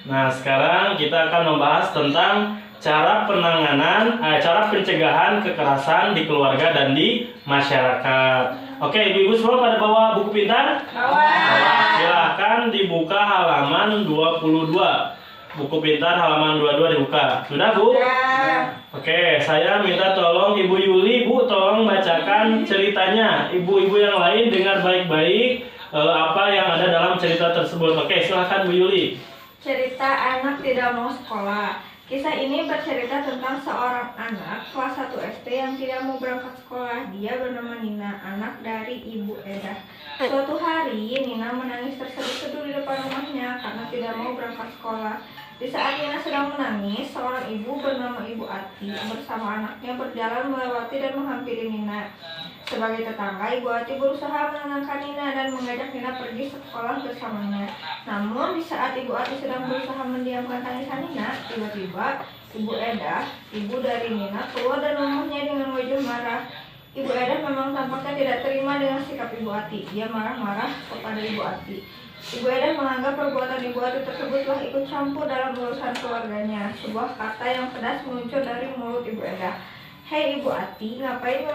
Nah, sekarang kita akan membahas tentang cara cara pencegahan kekerasan di keluarga dan di masyarakat. Oke, ibu-ibu semua pada bawa buku pintar? Bawa. Silahkan dibuka halaman 22. Buku pintar halaman 22 dibuka. Sudah, Bu? Ya. Oke, saya minta tolong Ibu Yuli, Bu, tolong bacakan ceritanya. Ibu-ibu yang lain dengar baik-baik apa yang ada dalam cerita tersebut. Oke, silahkan Bu Yuli. Cerita anak tidak mau sekolah. Kisah ini bercerita tentang seorang anak kelas 1 SD yang tidak mau berangkat sekolah. Dia bernama Nina, anak dari Ibu Eda. Suatu hari, Nina menangis terseduh-seduh di depan rumahnya karena tidak mau berangkat sekolah. Di saat Nina sedang menangis, seorang ibu bernama Ibu Ati bersama anaknya berjalan melewati dan menghampiri Nina. Sebagai tetangga, Ibu Ati berusaha menenangkan Nina dan mengajak Nina pergi sekolah bersamanya. Namun, di saat Ibu Ati sedang berusaha mendiamkan tangisan Nina, tiba-tiba Ibu Eda, ibu dari Nina, keluar dan rumahnya dengan wajah marah. Ibu Eda memang tampaknya tidak terima dengan sikap Ibu Ati. Dia marah-marah kepada Ibu Ati. Ibu Eda menganggap perbuatan Ibu Ati tersebut telah ikut campur dalam urusan keluarganya. Sebuah kata yang pedas muncul dari mulut Ibu Eda. Hei Ibu Ati, ngapain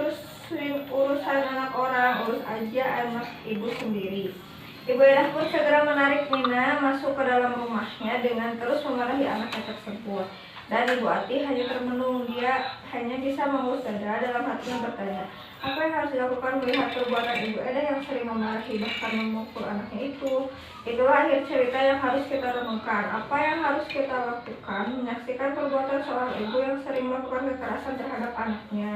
urusan anak orang, urus aja anak ibu sendiri. Ibu Eda pun segera menarik Nina masuk ke dalam rumahnya dengan terus memarahi anaknya tersebut. Dan Ibu Ati hanya termenung, dia hanya bisa mengurus dada, dalam hatinya bertanya, apa yang harus dilakukan melihat perbuatan Ibu Eda yang sering memarahi bahkan memukul anaknya itu. Itulah akhir cerita yang harus kita renungkan. Apa yang harus kita lakukan? Menyaksikan perbuatan seorang ibu yang sering melakukan kekerasan terhadap anaknya.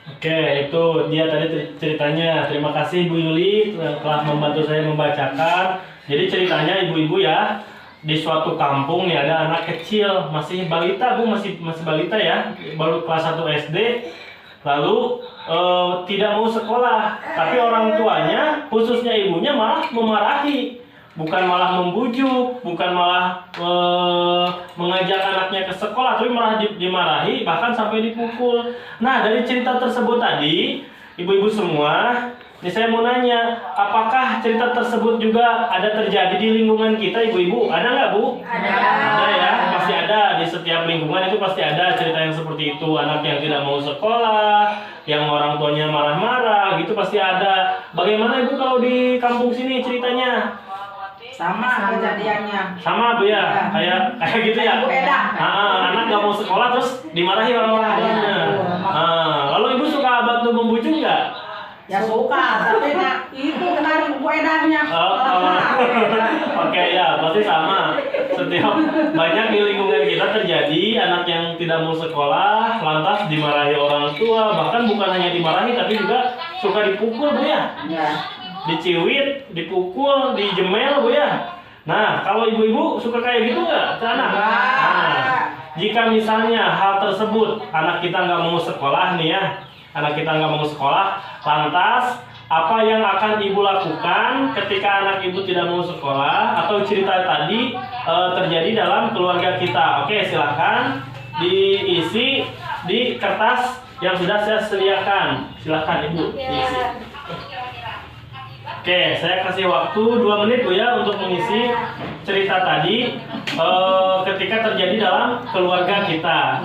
Oke, itu dia tadi ceritanya. Terima kasih Bu Yuli telah membantu saya membacakan. Jadi ceritanya ibu-ibu ya, di suatu kampung nih ada anak kecil, masih balita Bu, masih balita ya, baru kelas 1 SD. Lalu tidak mau sekolah, tapi orang tuanya, khususnya ibunya malah memarahi. Bukan malah membujuk, bukan malah mengajak anaknya ke sekolah, tapi malah dimarahi, bahkan sampai dipukul. Nah, dari cerita tersebut tadi, ibu-ibu semua, ini saya mau nanya, apakah cerita tersebut juga ada terjadi di lingkungan kita, ibu-ibu? Ada nggak, Bu? Ada. Ada ya, pasti ada. Di setiap lingkungan itu pasti ada cerita yang seperti itu. Anak yang tidak mau sekolah, yang orang tuanya marah-marah, gitu pasti ada. Bagaimana Ibu kalau di kampung sini ceritanya? Sama kejadiannya. Sama Bu ya, kayak gitu ya. Beda. Anak nggak mau sekolah terus dimarahi orang-orang tuanya. Lalu Ibu suka bantu membujuk nggak? Ya suka, tapi itu kemarin Bu Edahnya. Oke ya, pasti sama. Setiap banyak di lingkungan kita terjadi anak yang tidak mau sekolah, lantas dimarahi orang tua, bahkan bukan hanya dimarahi tapi juga suka dipukul Bu ya. Ya. Diciwit, dipukul, dijemel Bu ya. Nah, kalau ibu-ibu suka kayak gitu nggak ke anak? Nah, jika misalnya hal tersebut anak kita nggak mau sekolah nih ya, anak kita nggak mau sekolah, lantas apa yang akan ibu lakukan ketika anak ibu tidak mau sekolah atau cerita tadi terjadi dalam keluarga kita? Oke, silahkan diisi di kertas yang sudah saya sediakan. Silahkan Ibu diisi. Oke, saya kasih waktu 2 menit Bu ya untuk mengisi cerita tadi ketika terjadi dalam keluarga kita.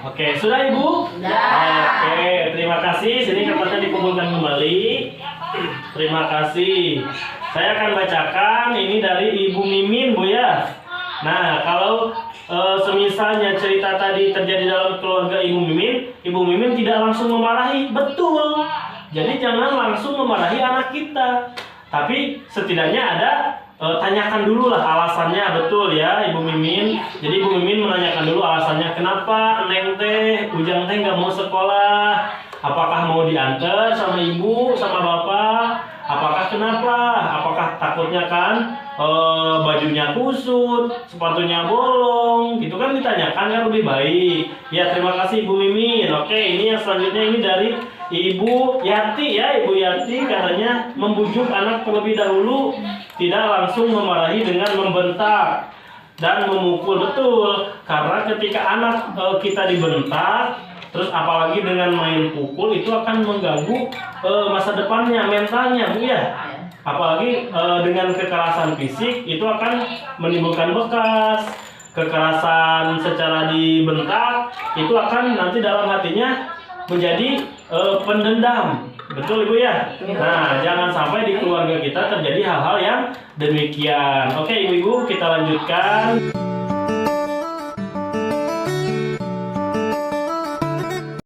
Oke, sudah Ibu? Oke, terima kasih. Sini kertasnya dikumpulkan kembali. Terima kasih. Saya akan bacakan ini dari Ibu Mimin Bu ya. Nah, kalau semisalnya cerita tadi terjadi dalam keluarga Ibu Mimin tidak langsung memarahi, betul. Jadi jangan langsung memarahi anak kita, tapi setidaknya ada tanyakan dulu lah alasannya, betul ya Ibu Mimin. Jadi Ibu Mimin menanyakan dulu alasannya, kenapa Neng teh, Ujang teh nggak mau sekolah? Apakah mau diantar sama ibu, sama bapak? Apakah kenapa? Apakah takutnya kan bajunya kusut, sepatunya bolong, gitu kan ditanyakan kan lebih baik. Ya terima kasih Ibu Mimin. Oke, ini yang selanjutnya ini dari Ibu Yati ya, Ibu Yati katanya membujuk anak terlebih dahulu, tidak langsung memarahi dengan membentak dan memukul, betul. Karena ketika anak kita dibentak, terus apalagi dengan main pukul itu akan mengganggu masa depannya, mentalnya Bu ya. Apalagi dengan kekerasan fisik itu akan menimbulkan bekas. kekerasan secara dibentak, itu akan nanti dalam hatinya menjadi pendendam. Betul Ibu ya? Nah, jangan sampai di keluarga kita terjadi hal-hal yang demikian. Oke Ibu-ibu, kita lanjutkan.